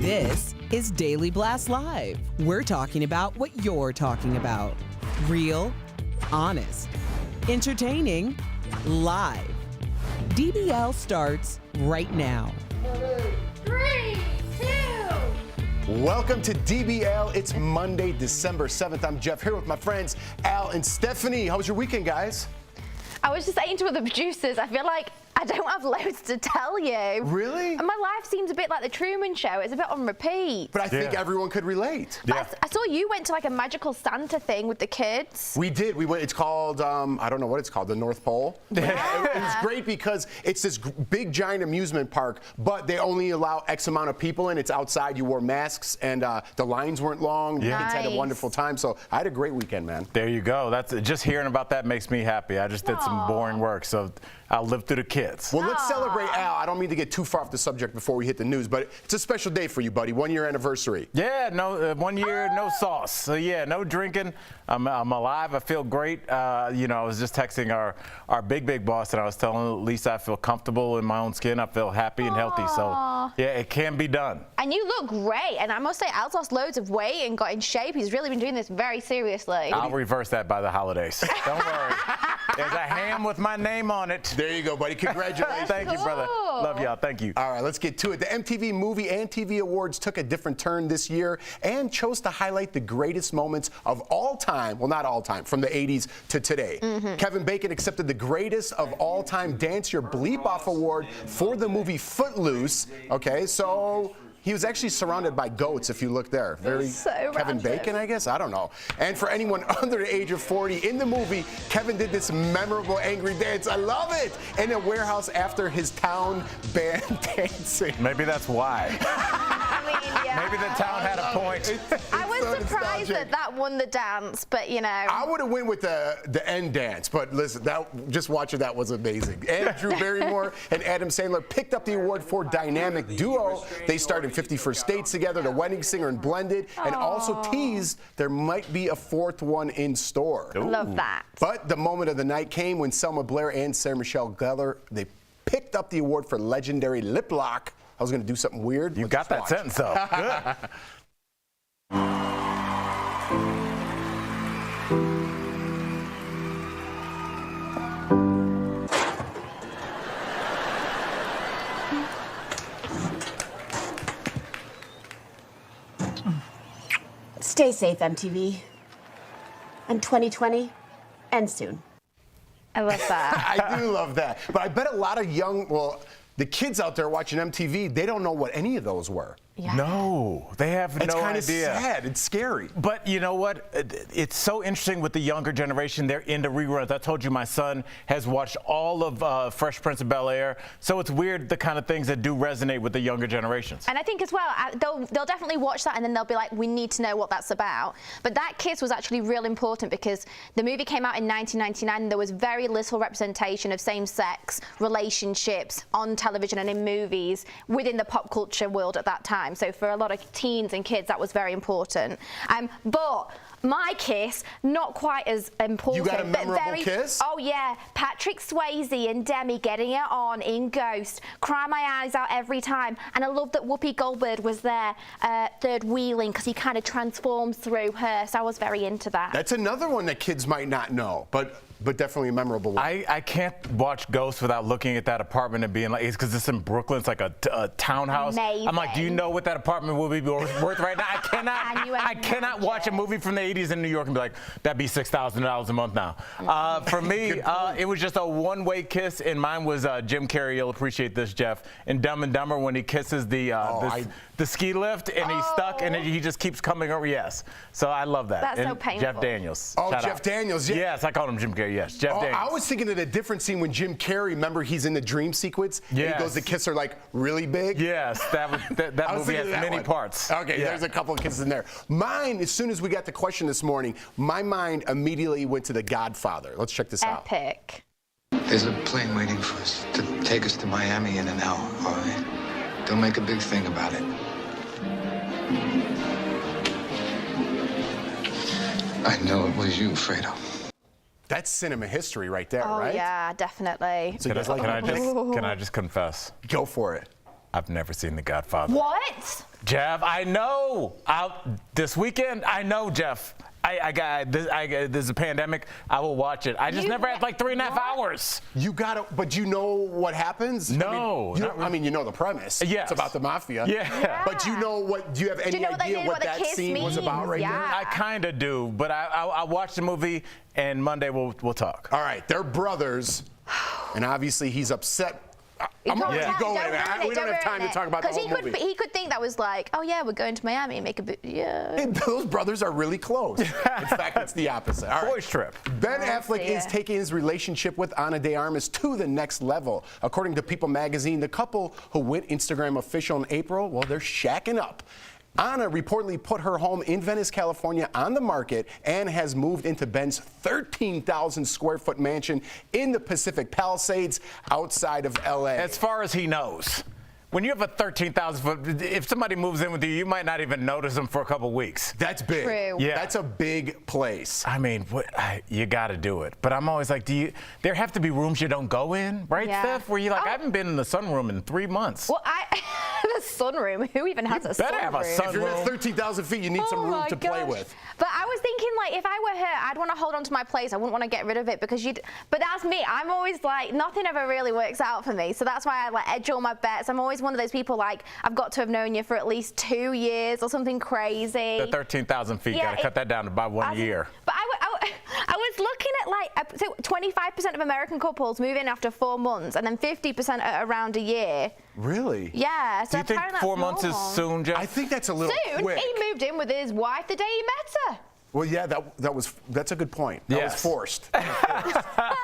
This is Daily Blast Live. We're talking about what you're talking about. Real, honest, entertaining, live. DBL starts right now. 3, 2. Welcome to DBL. It's Monday, December 7th. I'm Jeff here with my friends Al and Stephanie. How was your weekend, guys? I was just saying to the producers, I feel like I don't have loads to tell you. Really? And my life seems a bit like the Truman Show. It's a bit on repeat. But I think everyone could relate. But I saw you went to like a magical Santa thing with the kids. We did. We went. It's called, I don't know what it's called, the North Pole. Yeah. It was great because it's this big, giant amusement park, but they only allow X amount of people in. It's outside. You wore masks, and the lines weren't long. Yeah. The kids had a wonderful time. So I had a great weekend, man. There you go. That's just hearing about that makes me happy. I just did some boring work, so I'll live through the kids. kids. Well, let's celebrate Al. I don't mean to get too far off the subject before we hit the news, but it's a special day for you, buddy. 1 year anniversary. Yeah, no, 1 year, no sauce. So yeah, no drinking. I'm alive. I feel great. You know, I was just texting our big boss, and I was telling Lisa I feel comfortable in my own skin. I feel happy and healthy. So yeah, it can be done. And you look great. And I must say, Al's lost loads of weight and got in shape. He's really been doing this very seriously. I'll reverse that by the holidays. Don't worry. There's a ham with my name on it. There you go, buddy. Congratulations. Thank you, brother. Love y'all. Thank you. All right, let's get to it. The MTV Movie and TV Awards took a different turn this year and chose to highlight the greatest moments of all time, well, not all time, from the 80s to today. Kevin Bacon accepted the greatest of all time Dance Your Bleep Off Award for the movie Footloose. Okay, so he was actually surrounded by goats, if you look there. Very so Kevin random. Bacon, I guess? I don't know. And for anyone under the age of 40, in the movie, Kevin did this memorable angry dance. I love it! In a warehouse after his town band dancing. Maybe that's why. I mean, yeah. Maybe the town had a point. I was so surprised nostalgic. that won the dance, but you know. I would have went with the end dance, but listen, just watching that was amazing. And Drew Barrymore and Adam Sandler picked up the award for Dynamic Duo. They starred in 50 First Dates together, The Wedding Singer and Blended, and also teased there might be a fourth one in store. Love that. But the moment of the night came when Selma Blair and Sarah Michelle Gellar, they picked up the award for legendary lip lock. I was going to do something weird. You got that sentence though. Good. Stay safe, MTV. And 2020 ends soon. I love that. I do love that. But I bet a lot of the kids out there watching MTV, they don't know what any of those were. Yeah. No, they have It's no kind of idea. sad. It's scary. But you know what? It's so interesting with the younger generation. They're into reruns. I told you my son has watched all of Fresh Prince of Bel-Air. So it's weird the kind of things that do resonate with the younger generations. And I think as well, they'll definitely watch that and then they'll be like, we need to know what that's about. But that kiss was actually real important because the movie came out in 1999 and there was very little representation of same-sex relationships on television and in movies within the pop culture world at that time. So for a lot of teens and kids, that was very important. But my kiss, not quite as important. You got a memorable but very, kiss? Oh yeah, Patrick Swayze and Demi getting it on in Ghost. Cry my eyes out every time. And I love that Whoopi Goldberg was there third wheeling because he kind of transforms through her. So I was very into that. That's another one that kids might not know, but definitely a memorable one. I can't watch Ghost without looking at that apartment and being like, it's because it's in Brooklyn. It's like a townhouse. Amazing. I'm like, do you know what that apartment will be worth right now? I cannot watch a movie from the 80s in New York and be like, that'd be $6,000 a month now. For me, it was just a one-way kiss, and mine was Jim Carrey. You'll appreciate this, Jeff. In Dumb and Dumber, when he kisses the ski lift and he's stuck and he just keeps coming over. Yes. So I love that. That's and so painful. Jeff Daniels. Oh, Shout Jeff out. Daniels. Yeah. Yes, I called him Jim Carrey. Yes, Jeff Daniels. I was thinking of a different scene when Jim Carrey, remember he's in the dream sequence? Yes. And he goes to kiss her like really big? Yes, that movie has many parts. Okay, Yeah. there's a couple of kisses in there. Mine, as soon as we got the question this morning, my mind immediately went to The Godfather. Let's check this out. Epic. There's a plane waiting for us to take us to Miami in an hour, all right? Don't make a big thing about it. I know it was you, Fredo. That's cinema history right there, Oh right? yeah, definitely. So you guys like that? Can I just confess? Go for it. I've never seen The Godfather. What? Jeff, I know. This weekend, I know, Jeff. There's a pandemic. I will watch it. I just never had like 3.5 hours. You gotta, but you know what happens? No, I mean, you know the premise. Yes. It's about the mafia. Yeah. But you know what? Do you have any know what they idea did, what what the that kiss scene was about right means? there? Yeah. I kind of do, but I watched the movie, and Monday we'll talk. All right, they're brothers, and obviously he's upset. I'm gonna let you go in. We don't have time to talk about the whole movie. He could think that was like, oh yeah, we're going to Miami and make a yeah. And those brothers are really close. In fact, it's the opposite. All right. Boys trip. Ben Affleck dear. is taking his relationship with Ana de Armas to the next level. According to People magazine, the couple who went Instagram official in April, well, they're shacking up. Anna reportedly put her home in Venice, California on the market and has moved into Ben's 13,000 square foot mansion in the Pacific Palisades outside of LA. As far as he knows. When you have a 13,000 foot, if somebody moves in with you, you might not even notice them for a couple weeks. That's big. True. Yeah. That's a big place. I mean, you got to do it. But I'm always like, there have to be rooms you don't go in, right, Yeah. Steph? Where you're like, I haven't been in the sunroom in 3 months. Well, the sunroom. Who even has a better sunroom? have a sunroom. If you're at 13,000 feet, you need some room my to play gosh. with. But I was thinking, like, if I were her, I'd want to hold on to my place. I wouldn't want to get rid of it because but that's me. I'm always like, nothing ever really works out for me. So that's why I like edge all my bets. I'm always one of those people like, I've got to have known you for at least 2 years or something crazy. The 13,000 feet, Yeah, got to cut that down to about 1 year. But I was looking at like, so 25% of American couples move in after 4 months and then 50% at around a year. Really? Yeah. So Do you think apparently 4 that's months is normal. soon, Jeff? I think that's a little Soon, quick. he moved in with his wife the day he met her. Well, yeah, that's a good point. That was Yes. forced.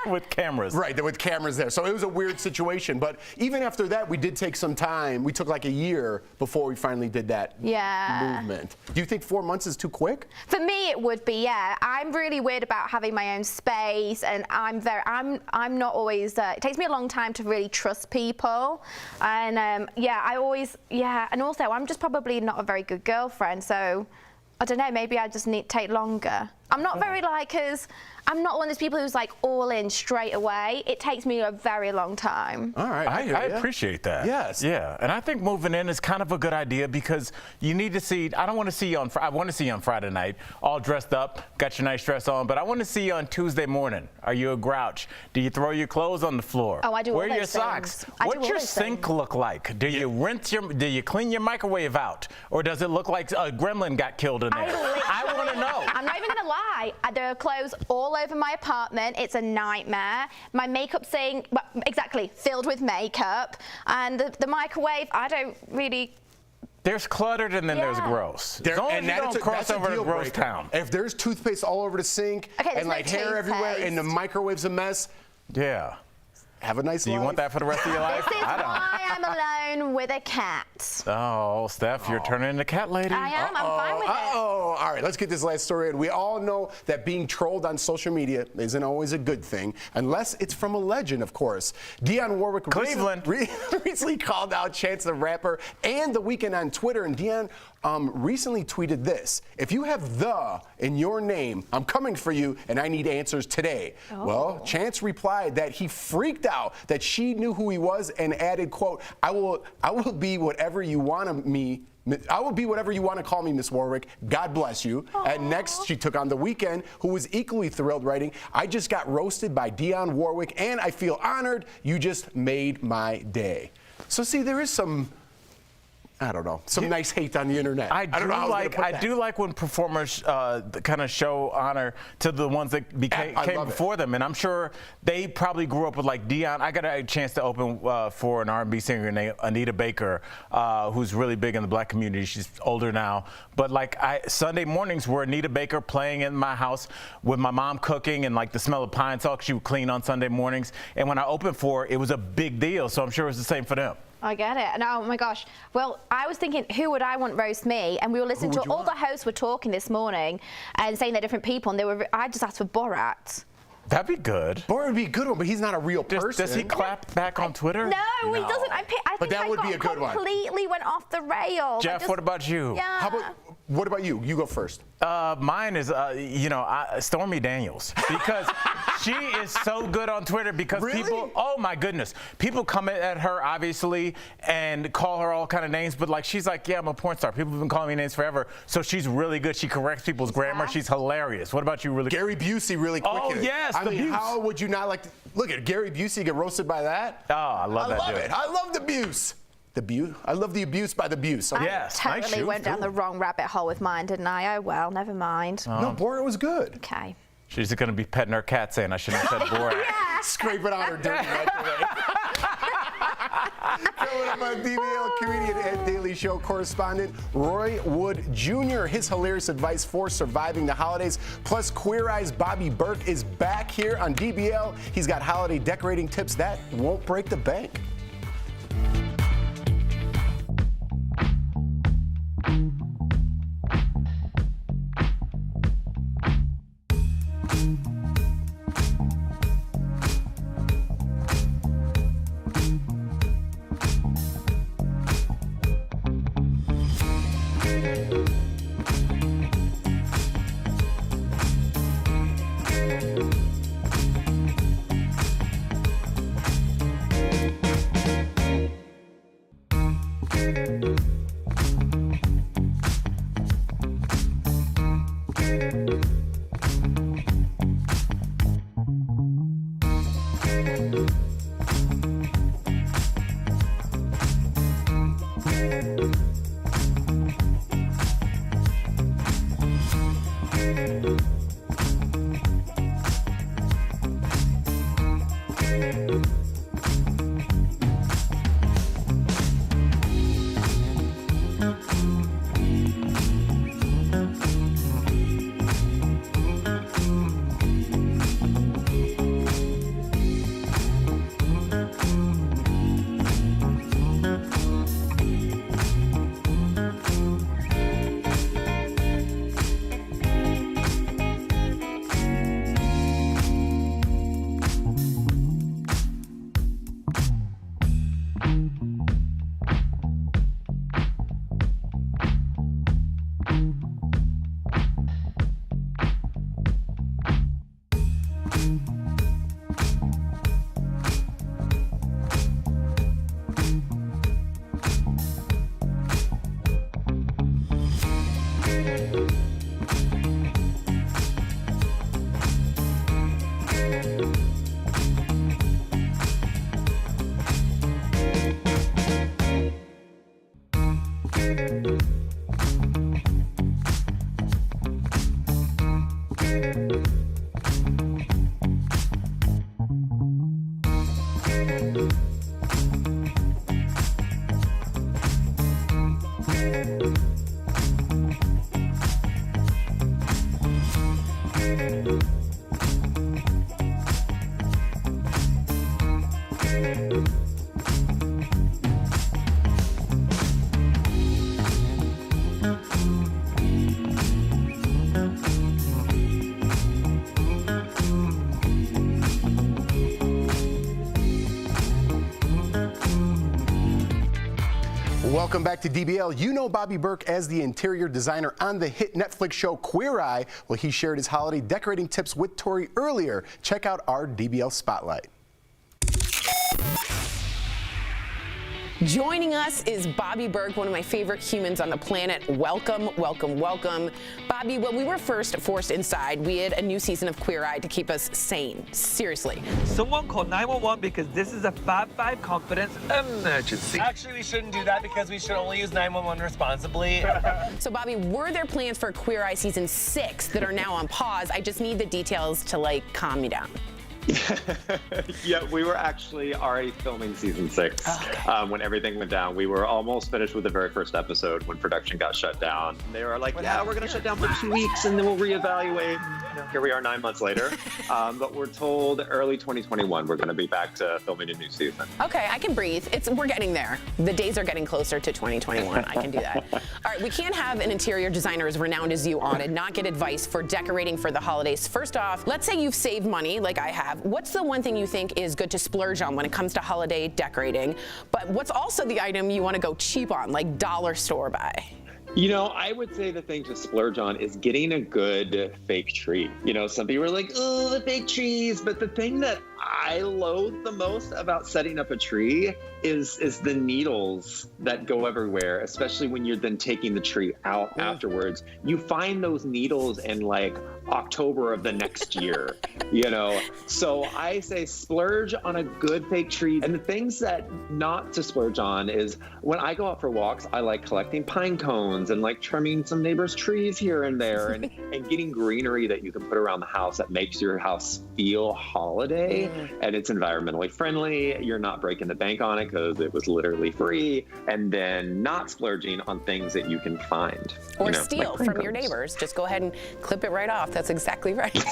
With cameras. Right, with cameras there. So it was a weird situation. But even after that, we did take some time. We took like a year before we finally did that movement. Do you think 4 months is too quick? For me, it would be, yeah. I'm really weird about having my own space, and I'm not always. It takes me a long time to really trust people, and and also I'm just probably not a very good girlfriend, so. I don't know, maybe I just need to take longer. I'm not very I'm not one of those people who's like all in straight away. It takes me a very long time. All right, I appreciate that. Yes. Yeah, and I think moving in is kind of a good idea because you need to see. I don't want to see you I want to see you on Friday night, all dressed up, got your nice dress on. But I want to see you on Tuesday morning. Are you a grouch? Do you throw your clothes on the floor? Oh, I do all Wear your those socks. things. I do What's all your those sink things. look like? Do you rinse Do you clean your microwave out, or does it look like a gremlin got killed in there? I want to know. I'm not even gonna lie. There are clothes all over my apartment. It's a nightmare. My makeup sink, exactly, filled with makeup, and the microwave. I don't really. There's cluttered and then there's Yeah. gross. As long as you don't cross over to gross town. If there's toothpaste all over the sink Okay, and like hair everywhere and the microwave's a mess, Yeah. have a nice Do you life. want that for the rest of your life? This is I don't. why I'm alone with a cat. Oh, Steph, you're turning into cat lady. I am. I'm fine with it. All right, let's get this last story in. We all know that being trolled on social media isn't always a good thing, unless it's from a legend, of course. Dionne Warwick Cleveland. recently called out Chance the Rapper and The Weeknd on Twitter, and Dionne recently tweeted this: "If you have the in your name, I'm coming for you, and I need answers today." Well, Chance replied that he freaked out that she knew who he was and added, quote, I will be whatever you want me. I will be whatever you want to call me, Miss Warwick. God bless you." And next, she took on The Weeknd, who was equally thrilled, writing, "I just got roasted by Dionne Warwick, and I feel honored. You just made my day." So, see, there is some, I don't know, some nice hate on the internet. I don't know how I was gonna put I that. do like when performers kind of show honor to the ones that came love it. before them, and I'm sure they probably grew up with like Dionne. I got a chance to open for an R&B singer named Anita Baker, who's really big in the black community. She's older now, but like Sunday mornings were Anita Baker playing in my house with my mom cooking, and like the smell of pine salt she would clean on Sunday mornings. And when I opened for her, it was a big deal. So I'm sure it's the same for them. I get it. And oh my gosh. Well, I was thinking, who would I want roast me? And we were listening to all the hosts were talking this morning and saying they're different people. And I just asked for Borat. That'd be good. Borat would be a good one, but he's not a real person. Does he clap back on Twitter? No, he doesn't. I think that I would be a got good one. completely went off the rails. Jeff, what about you? Yeah. What about you? You go first. Mine is, Stormy Daniels, because she is so good on Twitter because Really? people, oh my goodness, people come at her obviously and call her all kind of names, but like she's like, yeah, I'm a porn star. People have been calling me names forever, so she's really good. She corrects people's grammar. She's hilarious. What about you, really? Gary Busey, really quick. Oh, yes, I the mean, Buse. how would you not like to look at Gary Busey get roasted by that? Oh, I love that dude. I love the abuse. I love the abuse by the abuse. Okay. Yes, nice Totally shoes, went down too. the wrong rabbit hole with mine, didn't I? Oh well, never mind. No, Borat was good. Okay. She's going to be petting her cat saying I shouldn't have said Borat. Scraping out her dirty microwave. Coming up on DBL, comedian and Daily Show correspondent Roy Wood Jr. His hilarious advice for surviving the holidays. Plus, Queer Eye's Bobby Burke is back here on DBL. He's got holiday decorating tips that won't break the bank. Welcome back to DBL. You know Bobby Burke as the interior designer on the hit Netflix show Queer Eye. Well, he shared his holiday decorating tips with Tori earlier. Check out our DBL Spotlight. Joining us is Bobby Burke, one of my favorite humans on the planet. Welcome, welcome, welcome. Bobby, when we were first forced inside, we had a new season of Queer Eye to keep us sane. Seriously. Someone call 911 because this is a Fab 5 confidence emergency. Actually, we shouldn't do that because we should only use 911 responsibly. So, Bobby, were there plans for Queer Eye Season 6 that are now on pause? I just need the details to, like, calm me down. Yeah, we were actually already filming season 6 when everything went down. We were almost finished with the very first episode when production got shut down. They were like, yeah, we're going to shut down for 2 weeks and then we'll reevaluate. You know, here we are 9 months later. But we're told early 2021 we're going to be back to filming a new season. Okay, I can breathe. We're getting there. The days are getting closer to 2021. I can do that. All right, we can't have an interior designer as renowned as you on and not get advice for decorating for the holidays. First off, let's say you've saved money like I have. What's the one thing you think is good to splurge on when it comes to holiday decorating? But what's also the item you want to go cheap on, like dollar store buy? You know, I would say the thing to splurge on is getting a good fake tree. You know, some people are like, oh, the fake trees. But the thing that I loathe the most about setting up a tree is the needles that go everywhere, especially when you're then taking the tree out afterwards. You find those needles in like October of the next year, you know? So I say splurge on a good fake tree. And the things that not to splurge on is when I go out for walks, I like collecting pine cones and like trimming some neighbors' trees here and there and getting greenery that you can put around the house that makes your house feel holiday. And it's environmentally friendly. You're not breaking the bank on it because it was literally free. And then not splurging on things that you can find. Or you know, steal like from your neighbors. Just go ahead and clip it right off. That's exactly right.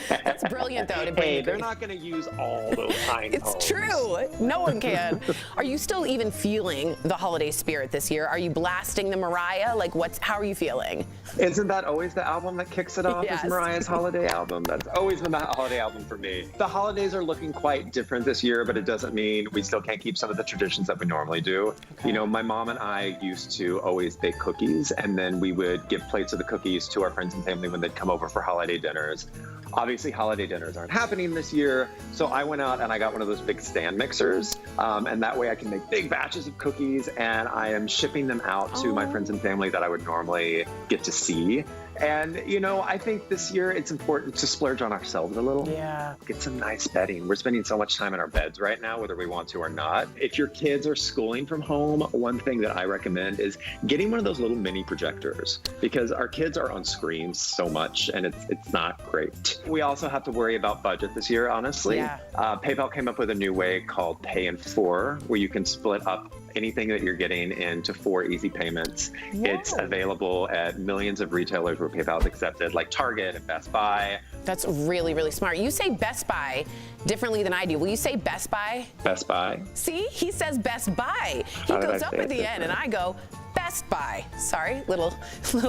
That's brilliant, though. To bring hey, they're not going to use all those pine cones. It's true. No one can. Are you still even feeling the holiday spirit this year? Are you blasting the Mariah? Like, how are you feeling? Isn't that always the album that kicks it off? Yes. Is Mariah's holiday album. That's always been the holiday album for me. The holidays are looking quite different this year, but it doesn't mean we still can't keep some of the traditions that we normally do. Okay. You know, my mom and I used to always bake cookies, and then we would give plates of the cookies to our friends and family when they'd come over for holiday dinners. Obviously, obviously holiday dinners aren't happening this year. So I went out and I got one of those big stand mixers. And that way I can make big batches of cookies, and I am shipping them out to my friends and family that I would normally get to see. And, you know, I think this year it's important to splurge on ourselves a little. Yeah. Get some nice bedding. We're spending so much time in our beds right now, whether we want to or not. If your kids are schooling from home, one thing that I recommend is getting one of those little mini projectors, because our kids are on screens so much and it's not great. We also have to worry about budget this year, honestly. Yeah. PayPal came up with a new way called Pay in 4, where you can split up anything that you're getting into 4 easy payments. Whoa. It's available at millions of retailers where PayPal is accepted, like Target and Best Buy. That's really, really smart. You say Best Buy differently than I do. Will you say Best Buy? Best Buy. See, he says Best Buy. He goes up at the end and I go, Best Buy. Sorry, little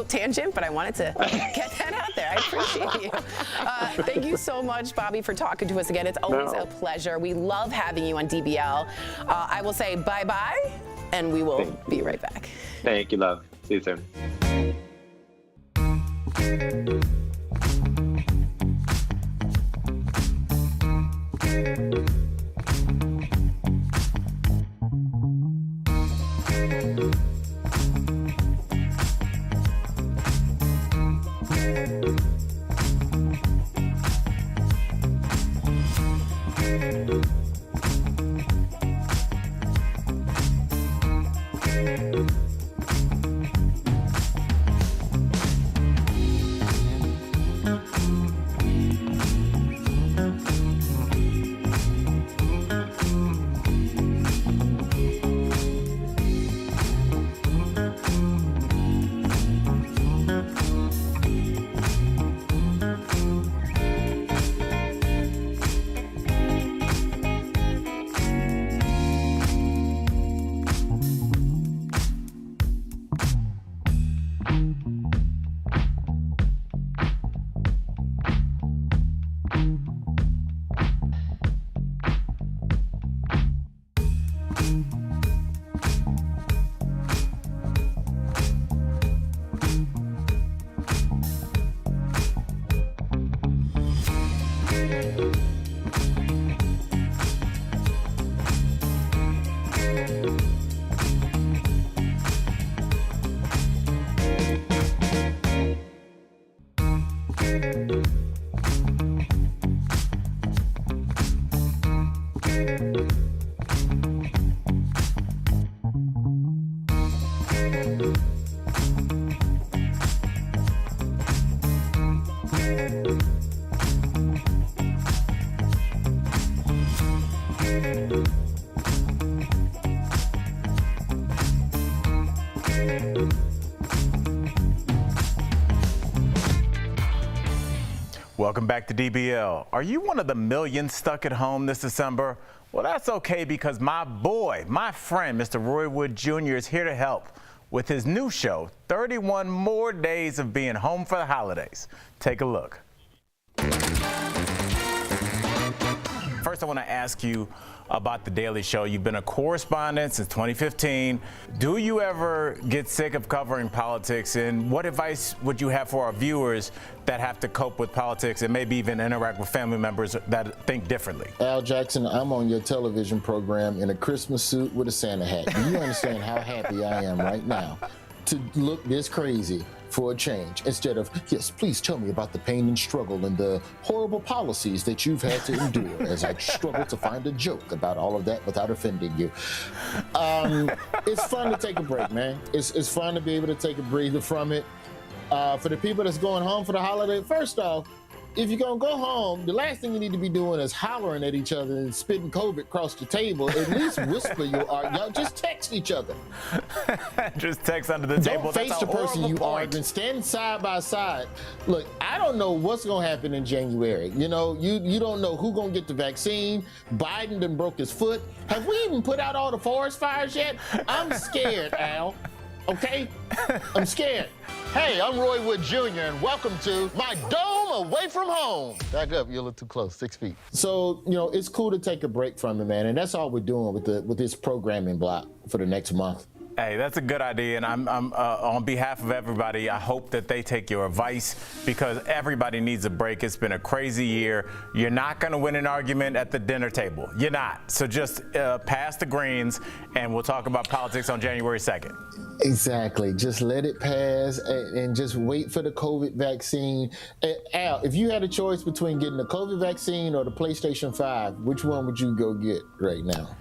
tangent, but I wanted to get that out there. I appreciate you. Thank you so much, Bobby, for talking to us again. It's always a pleasure. We love having you on DBL. I will say bye-bye, and we will be right back. Thank you, love. See you soon. Welcome back to DBL. Are you one of the millions stuck at home this December? Well, that's okay, because my boy, my friend, Mr. Roy Wood Jr. is here to help with his new show, 31 More Days of Being Home for the Holidays. Take a look. First, I want to ask you about The Daily Show. You've been a correspondent since 2015. Do you ever get sick of covering politics? And what advice would you have for our viewers that have to cope with politics and maybe even interact with family members that think differently? Al Jackson, I'm on your television program in a Christmas suit with a Santa hat. Do you understand how happy I am right now to look this crazy for a change, instead of, yes, please tell me about the pain and struggle and the horrible policies that you've had to endure, as I struggle to find a joke about all of that without offending you. It's fun to take a break, man. It's fun to be able to take a breather from it. For the people that's going home for the holiday, first off, if you're gonna go home, the last thing you need to be doing is hollering at each other and spitting COVID across the table. At least whisper your art. Y'all just text each other. Just text under the table. Don't face the person you arguing. Stand side by side. Look, I don't know what's gonna happen in January. You know, you don't know who's gonna get the vaccine. Biden done broke his foot. Have we even put out all the forest fires yet? I'm scared, Al. Okay? I'm scared. Hey, I'm Roy Wood Jr., and welcome to my dome away from home. Back up, you're a little too close, 6 feet. So, you know, it's cool to take a break from it, man, and that's all we're doing with this programming block for the next month. Hey, that's a good idea, and I'm on behalf of everybody, I hope that they take your advice because everybody needs a break. It's been a crazy year. You're not going to win an argument at the dinner table. You're not. So just pass the greens, and we'll talk about politics on January 2nd. Exactly. Just let it pass and just wait for the COVID vaccine. Al, if you had a choice between getting the COVID vaccine or the PlayStation 5, which one would you go get right now?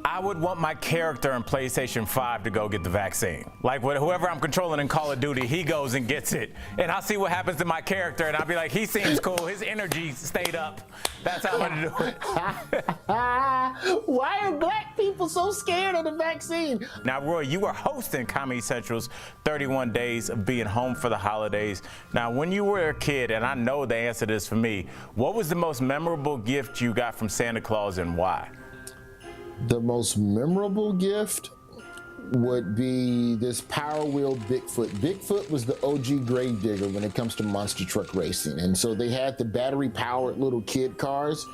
I would want my character in PlayStation 5 to go get the vaccine. Like whoever I'm controlling in Call of Duty, he goes and gets it. And I'll see what happens to my character, and I'll be like, he seems cool. His energy stayed up. That's how I'm going to do it. Why are black people so scared of the vaccine? Now, Roy, you were hosting Comedy Central's 31 Days of Being Home for the Holidays. Now, when you were a kid, and I know the answer to this for me, what was the most memorable gift you got from Santa Claus and why? The most memorable gift would be this Power Wheel Bigfoot. Bigfoot was the OG grave digger when it comes to monster truck racing. And so they had the battery powered little kid cars.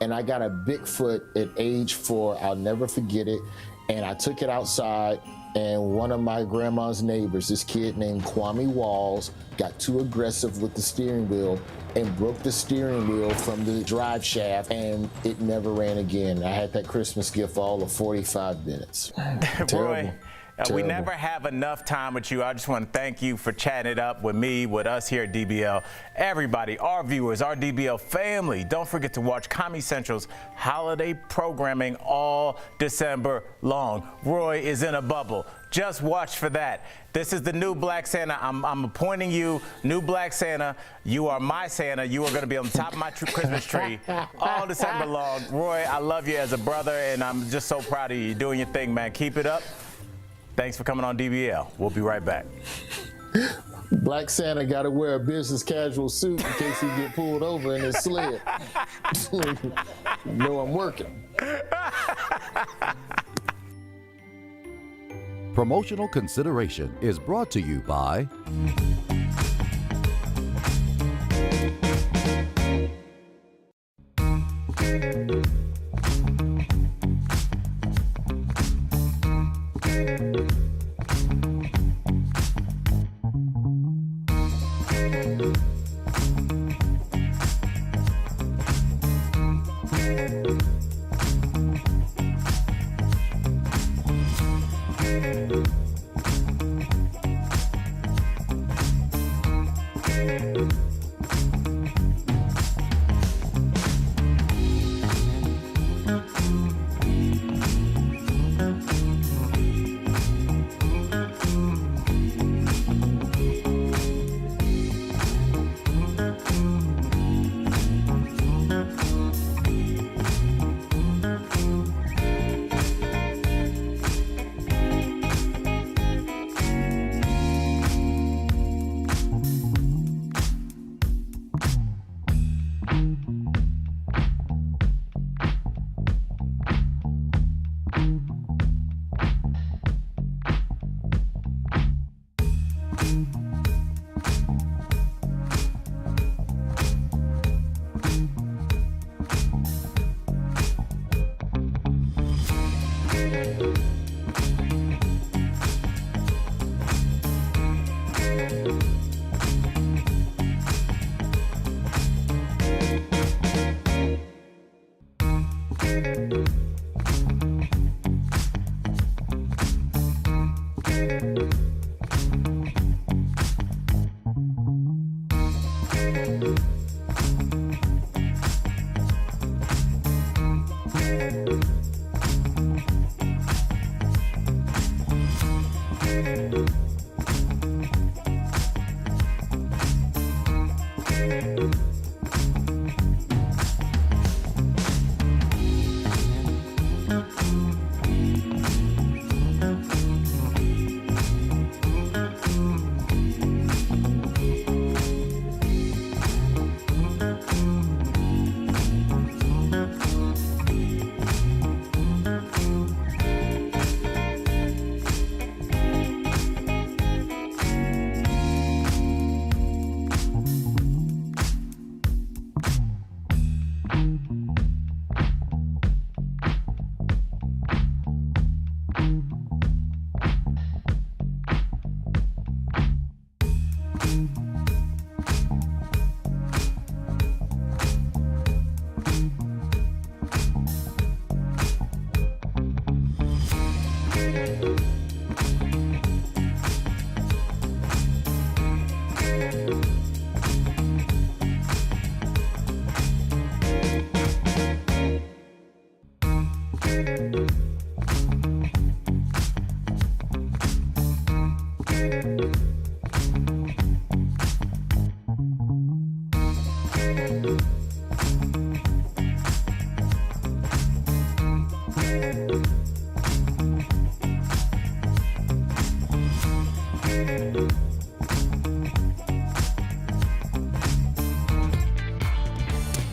And I got a Bigfoot at age 4. I'll never forget it. And I took it outside, and one of my grandma's neighbors, this kid named Kwame Walls, got too aggressive with the steering wheel and broke the steering wheel from the drive shaft, and it never ran again. I had that Christmas gift for all of 45 minutes. Roy, we never have enough time with you. I just want to thank you for chatting it up with me, with us here at DBL. Everybody, our viewers, our DBL family, don't forget to watch Comedy Central's holiday programming all December long. Roy is in a bubble. Just watch for that. This is the new Black Santa. I'm appointing you new Black Santa. You are my Santa. You are going to be on the top of my Christmas tree all December long. Roy, I love you as a brother, and I'm just so proud of you. You're doing your thing, man. Keep it up. Thanks for coming on DBL. We'll be right back. Black Santa got to wear a business casual suit in case he get pulled over in his sled. No, I'm working. Promotional consideration is brought to you by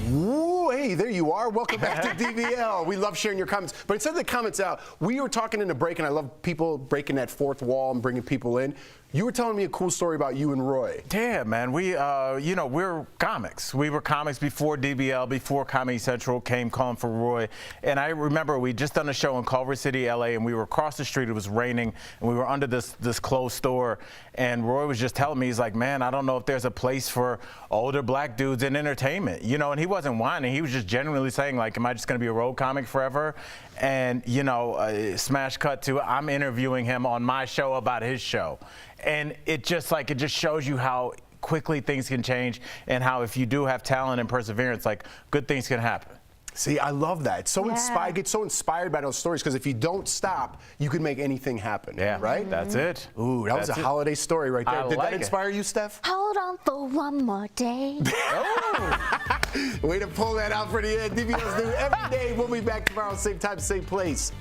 Ooh, hey, there you are. Welcome back to DBL. We love sharing your comments. But instead of the comments out, we were talking in the break, and I love people breaking that fourth wall and bringing people in. You were telling me a cool story about you and Roy. Yeah, man. We, we're comics. We were comics before DBL, before Comedy Central came calling for Roy. And I remember we just done a show in Culver City, LA, and we were across the street. It was raining, and we were under this closed store. And Roy was just telling me, he's like, man, I don't know if there's a place for older black dudes in entertainment, And he wasn't whining. He was just genuinely saying, like, am I just going to be a road comic forever? And, smash cut to I'm interviewing him on my show about his show. And it just shows you how quickly things can change and how if you do have talent and perseverance, like good things can happen. See, I love that. It's so inspired. Get so inspired by those stories because if you don't stop, you can make anything happen. Yeah, right. That's it. Ooh, that was a holiday story right there. Did like that inspire you, Steph? Hold on for one more day. Way to pull that out for the end. DBL's new every day. We'll be back tomorrow, same time, same place.